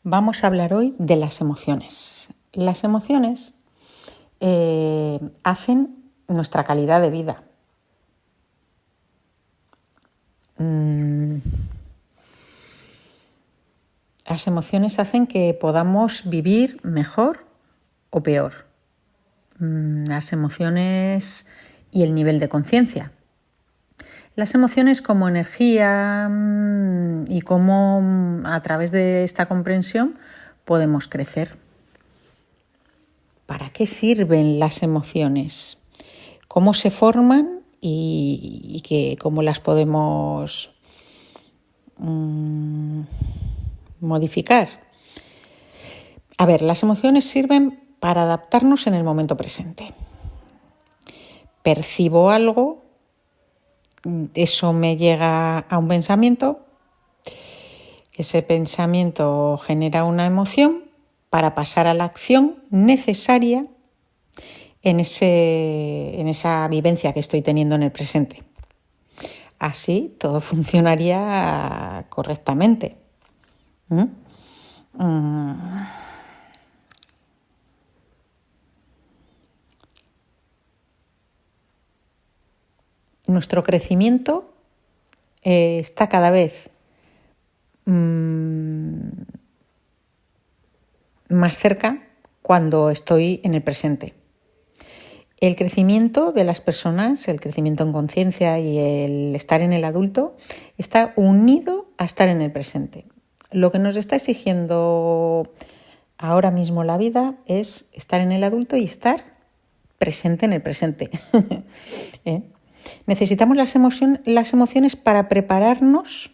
Vamos a hablar hoy de las emociones. Las emociones hacen nuestra calidad de vida. Las emociones hacen que podamos vivir mejor o peor. Las emociones y el nivel de conciencia. Las emociones como energía y cómo a través de esta comprensión podemos crecer. ¿Para qué sirven las emociones? ¿Cómo se forman y cómo las podemos modificar? A ver, las emociones sirven para adaptarnos en el momento presente. Percibo algo, eso me llega a un pensamiento, ese pensamiento genera una emoción para pasar a la acción necesaria en esa vivencia que estoy teniendo en el presente. Así todo funcionaría correctamente. Nuestro crecimiento está cada vez más cerca cuando estoy en el presente. El crecimiento de las personas, el crecimiento en conciencia y el estar en el adulto está unido a estar en el presente. Lo que nos está exigiendo ahora mismo la vida es estar en el adulto y estar presente en el presente. Necesitamos las emociones para prepararnos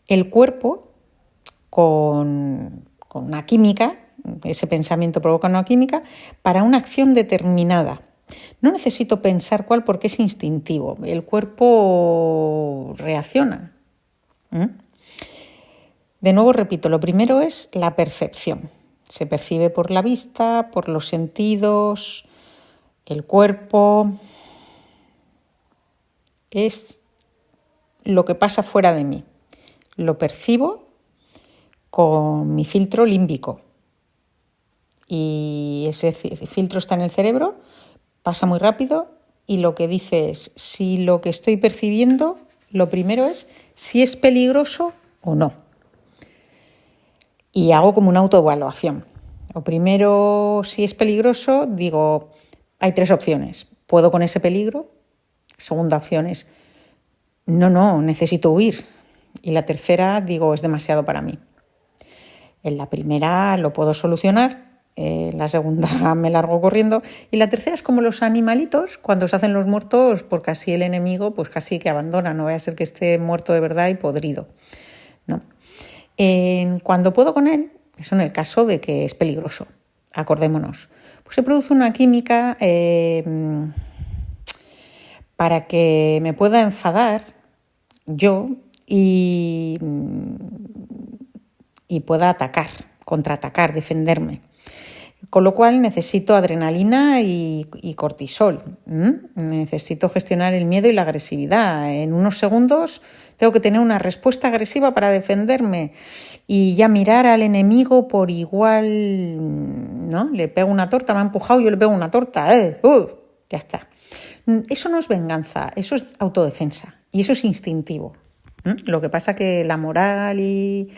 el cuerpo con una química, ese pensamiento provoca una química, para una acción determinada. No necesito pensar cuál porque es instintivo, el cuerpo reacciona. De nuevo repito, lo primero es la percepción. Se percibe por la vista, por los sentidos, el cuerpo. Es lo que pasa fuera de mí. Lo percibo con mi filtro límbico. Y ese filtro está en el cerebro, pasa muy rápido y lo que dice es si lo que estoy percibiendo, lo primero es si es peligroso o no. Y hago como una autoevaluación. Lo primero, si es peligroso, digo, hay 3 opciones. ¿Puedo con ese peligro? Segunda opción es, no, necesito huir. Y la tercera, digo, es demasiado para mí. En la primera lo puedo solucionar, en la segunda me largo corriendo y la tercera es como los animalitos cuando se hacen los muertos porque así el enemigo pues casi que abandona, no vaya a ser que esté muerto de verdad y podrido, ¿no? Cuando puedo con él, eso en el caso de que es peligroso, acordémonos, pues se produce una química para que me pueda enfadar yo y pueda atacar, contraatacar, defenderme. Con lo cual necesito adrenalina y cortisol. Necesito gestionar el miedo y la agresividad. En unos segundos tengo que tener una respuesta agresiva para defenderme y ya mirar al enemigo por igual, ¿no? Le pego una torta, me ha empujado, yo le pego una torta. Ya está. Eso no es venganza, eso es autodefensa y eso es instintivo. Lo que pasa que la moral y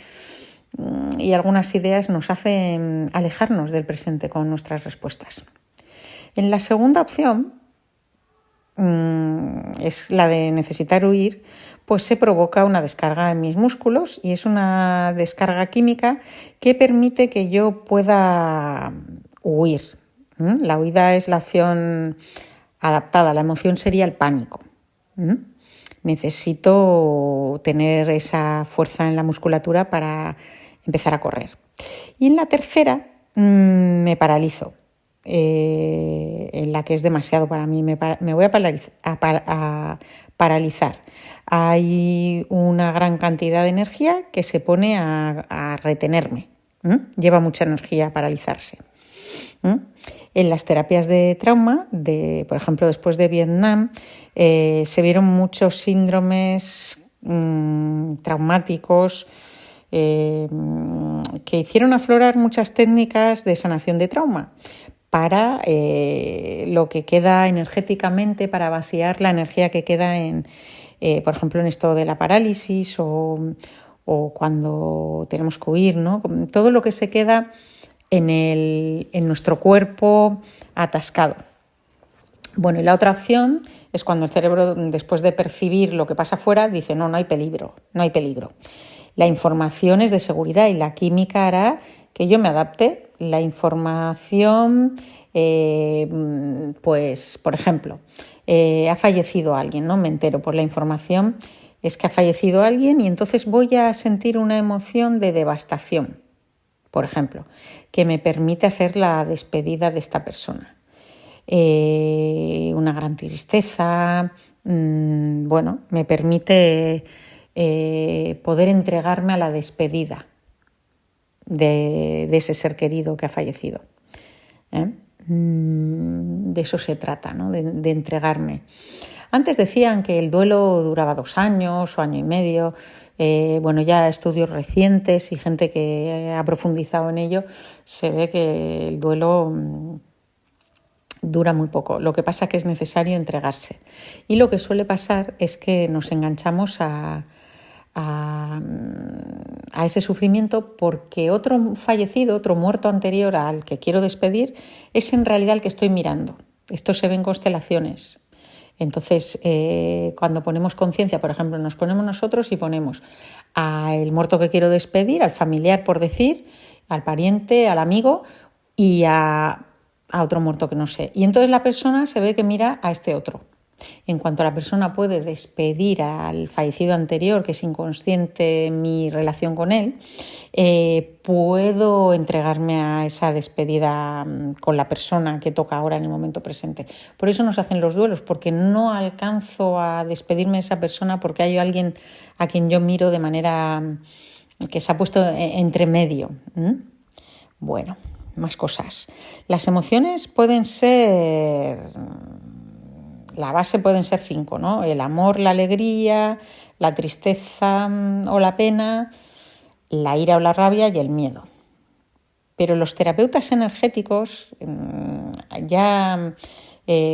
algunas ideas nos hacen alejarnos del presente con nuestras respuestas. En la segunda opción, es la de necesitar huir, pues se provoca una descarga en mis músculos y es una descarga química que permite que yo pueda huir. La huida es la acción adaptada, la emoción sería el pánico. Necesito tener esa fuerza en la musculatura para empezar a correr. Y en la tercera me paralizo, en la que es demasiado para mí, me voy a paralizar. Hay una gran cantidad de energía que se pone a retenerme. Lleva mucha energía a paralizarse. En las terapias de trauma, por ejemplo, después de Vietnam, se vieron muchos síndromes traumáticos que hicieron aflorar muchas técnicas de sanación de trauma para lo que queda energéticamente, para vaciar la energía que queda por ejemplo, en esto de la parálisis o cuando tenemos que huir, ¿no? Todo lo que se queda en nuestro cuerpo atascado. Bueno, y la otra opción es cuando el cerebro, después de percibir lo que pasa afuera, dice no hay peligro, no hay peligro. La información es de seguridad y la química hará que yo me adapte. La información, pues, por ejemplo, ha fallecido alguien, ¿no? Me entero por la información, es que ha fallecido alguien y entonces voy a sentir una emoción de devastación, por ejemplo, que me permite hacer la despedida de esta persona. Una gran tristeza, bueno, me permite poder entregarme a la despedida de ese ser querido que ha fallecido. De eso se trata, ¿no? De entregarme. Antes decían que el duelo duraba 2 años o año y medio. Bueno, ya estudios recientes y gente que ha profundizado en ello, se ve que el duelo dura muy poco. Lo que pasa es que es necesario entregarse. Y lo que suele pasar es que nos enganchamos a ese sufrimiento porque otro fallecido, otro muerto anterior al que quiero despedir, es en realidad el que estoy mirando. Esto se ve en constelaciones. Entonces, cuando ponemos conciencia, por ejemplo, nos ponemos nosotros y ponemos al muerto que quiero despedir, al familiar, por decir, al pariente, al amigo y a otro muerto que no sé. Y entonces la persona se ve que mira a este otro. En cuanto la persona puede despedir al fallecido anterior, que es inconsciente mi relación con él, puedo entregarme a esa despedida con la persona que toca ahora en el momento presente. Por eso nos hacen los duelos, porque no alcanzo a despedirme de esa persona porque hay alguien a quien yo miro de manera que se ha puesto entre medio. Bueno, más cosas. Las emociones pueden ser... La base pueden ser 5, ¿no? El amor, la alegría, la tristeza o la pena, la ira o la rabia y el miedo. Pero los terapeutas energéticos, ya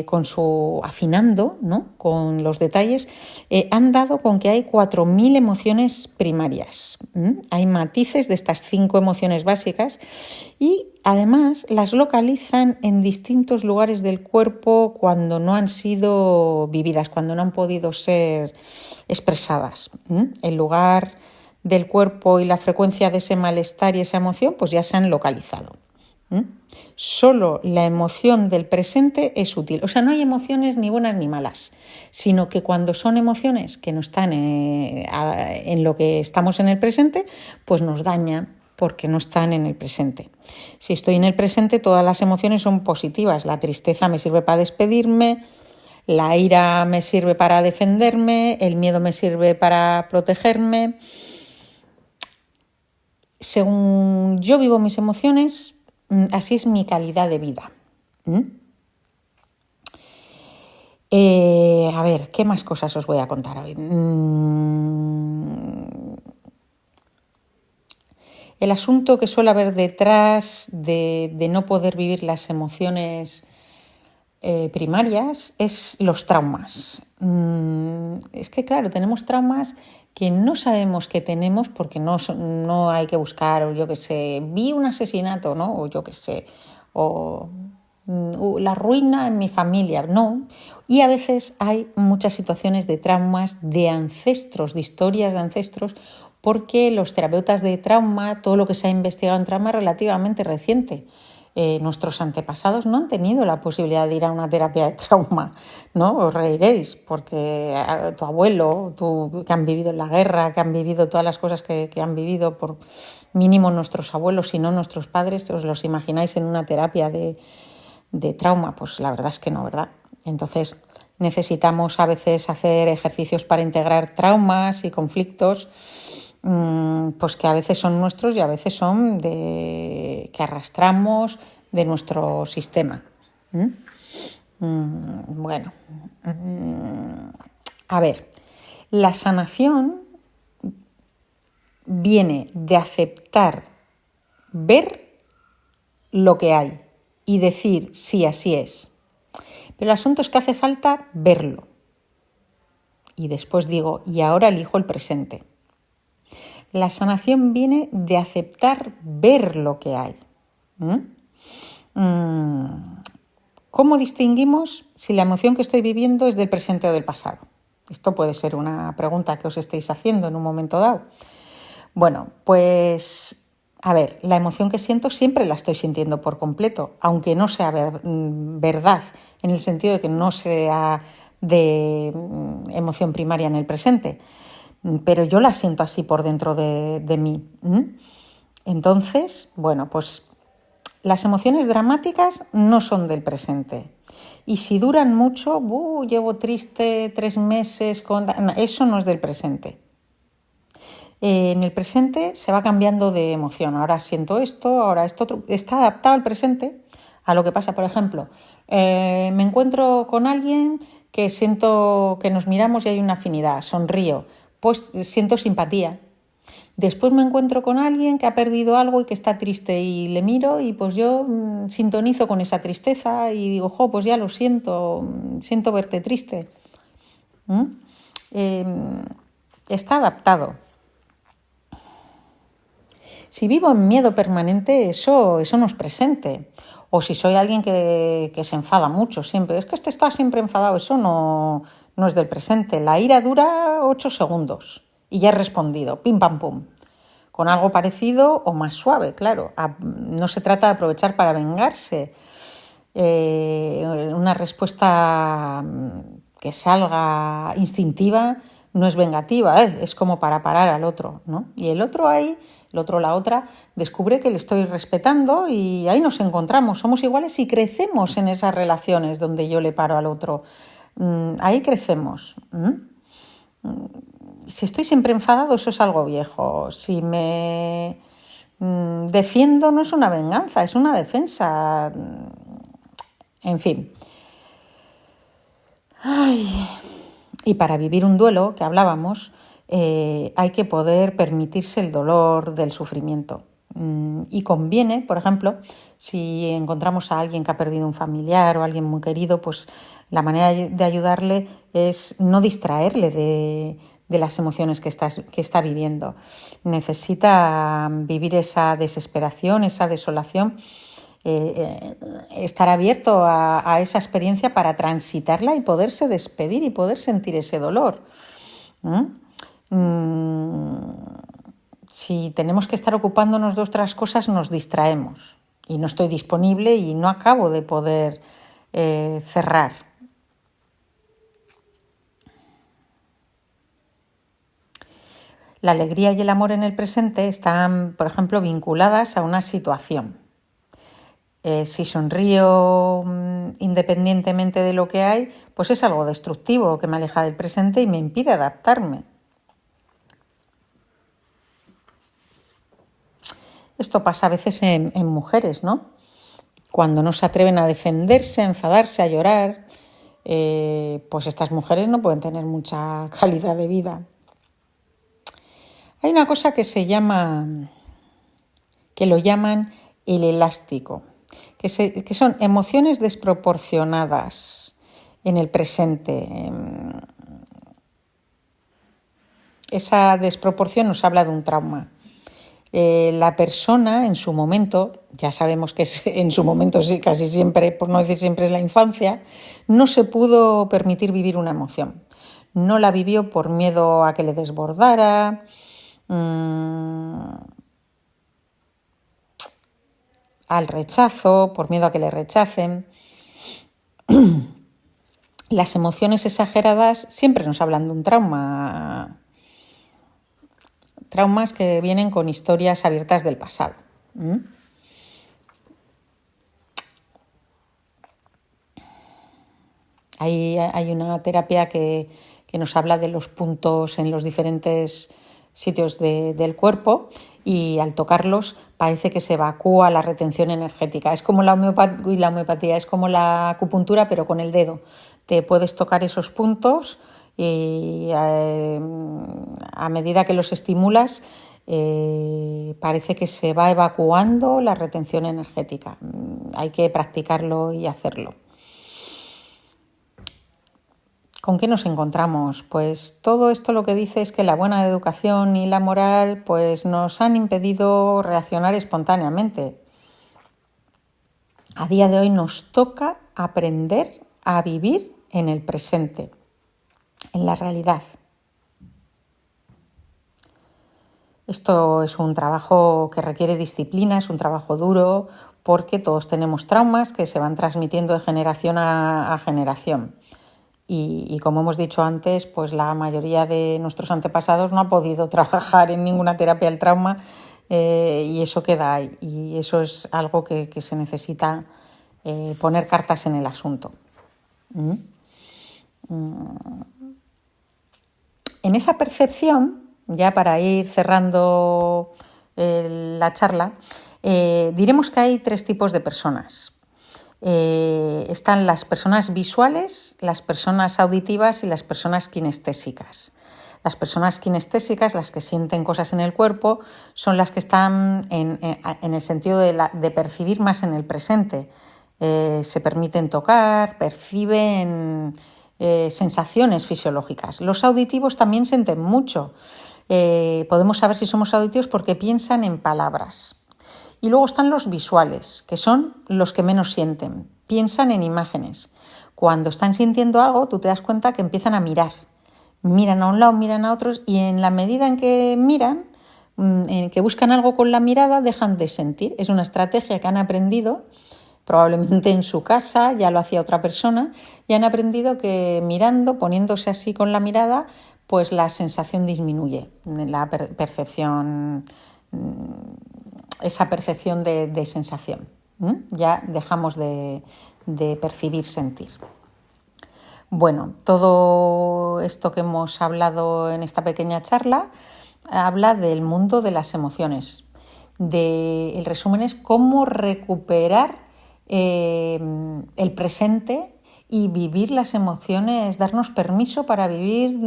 con su afinando, ¿no? Con los detalles, han dado con que hay 4.000 emociones primarias. Hay matices de estas 5 emociones básicas y además las localizan en distintos lugares del cuerpo cuando no han sido vividas, cuando no han podido ser expresadas. El lugar del cuerpo y la frecuencia de ese malestar y esa emoción pues ya se han localizado. Solo la emoción del presente es útil. O sea, no hay emociones ni buenas ni malas, sino que cuando son emociones que no están en lo que estamos en el presente, pues nos dañan porque no están en el presente. Si estoy en el presente, todas las emociones son positivas. La tristeza me sirve para despedirme, la ira me sirve para defenderme, el miedo me sirve para protegerme. Según yo vivo mis emociones, así es mi calidad de vida. A ver, ¿qué más cosas os voy a contar hoy? El asunto que suele haber detrás de no poder vivir las emociones primarias es los traumas. Es que, claro, tenemos traumas que no sabemos que tenemos porque no hay que buscar, o yo qué sé, vi un asesinato, ¿no? O yo qué sé, o la ruina en mi familia, no. Y a veces hay muchas situaciones de traumas de ancestros, de historias de ancestros, porque los terapeutas de trauma, todo lo que se ha investigado en trauma es relativamente reciente. Nuestros antepasados no han tenido la posibilidad de ir a una terapia de trauma, ¿no? Os reiréis, porque tu abuelo, que han vivido en la guerra, que han vivido todas las cosas que han vivido, por mínimo nuestros abuelos, si no nuestros padres, ¿os los imagináis en una terapia de trauma? Pues la verdad es que no, ¿verdad? Entonces necesitamos a veces hacer ejercicios para integrar traumas y conflictos, pues que a veces son nuestros y a veces son que arrastramos de nuestro sistema. Bueno, a ver, la sanación viene de aceptar ver lo que hay y decir, sí, así es. Pero el asunto es que hace falta verlo. Y después digo, y ahora elijo el presente. La sanación viene de aceptar ver lo que hay. ¿Cómo distinguimos si la emoción que estoy viviendo es del presente o del pasado? Esto puede ser una pregunta que os estéis haciendo en un momento dado. Bueno, pues a ver, la emoción que siento siempre la estoy sintiendo por completo, aunque no sea verdad, en el sentido de que no sea de emoción primaria en el presente, pero yo la siento así por dentro de mí. Entonces, bueno, pues las emociones dramáticas no son del presente. Y si duran mucho, llevo triste 3 meses, eso no es del presente. En el presente se va cambiando de emoción. Ahora siento esto, ahora esto otro. Está adaptado al presente a lo que pasa. Por ejemplo, me encuentro con alguien que siento que nos miramos y hay una afinidad, sonrío, pues siento simpatía. Después me encuentro con alguien que ha perdido algo y que está triste y le miro y pues yo sintonizo con esa tristeza y digo, pues ya lo siento, siento verte triste. Está adaptado. Si vivo en miedo permanente, eso no es presente. O si soy alguien que se enfada mucho siempre, es que este está siempre enfadado, eso no es del presente. La ira dura 8 segundos y ya he respondido, pim pam pum. Con algo parecido o más suave, claro. No se trata de aprovechar para vengarse. Una respuesta que salga instintiva no es vengativa, es como para parar al otro, ¿no? Y el otro ahí, la otra, descubre que le estoy respetando y ahí nos encontramos. Somos iguales y crecemos en esas relaciones donde yo le paro al otro. Ahí crecemos. Si estoy siempre enfadado, eso es algo viejo. Si me defiendo, no es una venganza, es una defensa. En fin. Y para vivir un duelo, que hablábamos, hay que poder permitirse el dolor del sufrimiento. Y conviene, por ejemplo, si encontramos a alguien que ha perdido un familiar o a alguien muy querido, pues la manera de ayudarle es no distraerle de las emociones que está viviendo. Necesita vivir esa desesperación, esa desolación, estar abierto a esa experiencia para transitarla y poderse despedir y poder sentir ese dolor. Si tenemos que estar ocupándonos de otras cosas, nos distraemos y no estoy disponible y no acabo de poder cerrar. La alegría y el amor en el presente están, por ejemplo, vinculadas a una situación. Si sonrío independientemente de lo que hay, pues es algo destructivo que me aleja del presente y me impide adaptarme. Esto pasa a veces en mujeres, ¿no? Cuando no se atreven a defenderse, a enfadarse, a llorar, pues estas mujeres no pueden tener mucha calidad de vida. Hay una cosa que lo llaman el elástico, que son emociones desproporcionadas en el presente. Esa desproporción nos habla de un trauma. La persona en su momento, ya sabemos que en su momento sí, casi siempre, por no decir siempre es la infancia, no se pudo permitir vivir una emoción. No la vivió por miedo a que le desbordara, al rechazo, por miedo a que le rechacen. Las emociones exageradas siempre nos hablan de un trauma. Traumas que vienen con historias abiertas del pasado. Hay una terapia que nos habla de los puntos en los diferentes sitios del cuerpo y al tocarlos parece que se evacúa la retención energética. Es como la homeopatía, es como la acupuntura pero con el dedo. Te puedes tocar esos puntos y a medida que los estimulas parece que se va evacuando la retención energética. Hay que practicarlo y hacerlo. ¿Con qué nos encontramos? Pues todo esto lo que dice es que la buena educación y la moral pues nos han impedido reaccionar espontáneamente. A día de hoy nos toca aprender a vivir en el presente, en la realidad. Esto es un trabajo que requiere disciplina, es un trabajo duro, porque todos tenemos traumas que se van transmitiendo de generación a generación. Y como hemos dicho antes, pues la mayoría de nuestros antepasados no ha podido trabajar en ninguna terapia del trauma y eso queda ahí. Y eso es algo que se necesita poner cartas en el asunto. En esa percepción, ya para ir cerrando la charla, diremos que hay 3 tipos de personas. Están las personas visuales, las personas auditivas y las personas kinestésicas. Las personas kinestésicas, las que sienten cosas en el cuerpo, son las que están en el sentido de percibir más en el presente. Se permiten tocar, perciben sensaciones fisiológicas. Los auditivos también sienten mucho. Podemos saber si somos auditivos porque piensan en palabras. Y luego están los visuales, que son los que menos sienten. Piensan en imágenes. Cuando están sintiendo algo, tú te das cuenta que empiezan a mirar. Miran a un lado, miran a otros, y en la medida en que miran, en que buscan algo con la mirada, dejan de sentir. Es una estrategia que han aprendido, probablemente en su casa, ya lo hacía otra persona, y han aprendido que mirando, poniéndose así con la mirada, pues la sensación disminuye, la percepción, esa percepción de sensación. Ya dejamos de percibir, sentir. Bueno, todo esto que hemos hablado en esta pequeña charla habla del mundo de las emociones. El resumen es cómo recuperar el presente y vivir las emociones, darnos permiso para vivir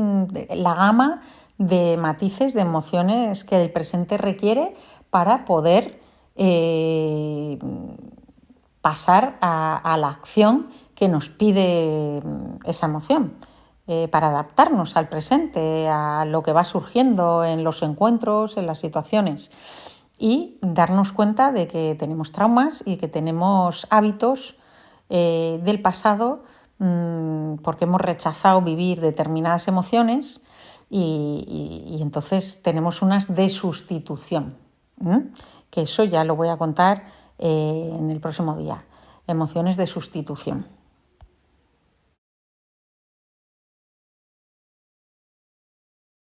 la gama de matices de emociones que el presente requiere para poder pasar a la acción que nos pide esa emoción, para adaptarnos al presente, a lo que va surgiendo en los encuentros, en las situaciones, y darnos cuenta de que tenemos traumas y que tenemos hábitos del pasado porque hemos rechazado vivir determinadas emociones y entonces tenemos unas de sustitución, que eso ya lo voy a contar en el próximo día, emociones de sustitución.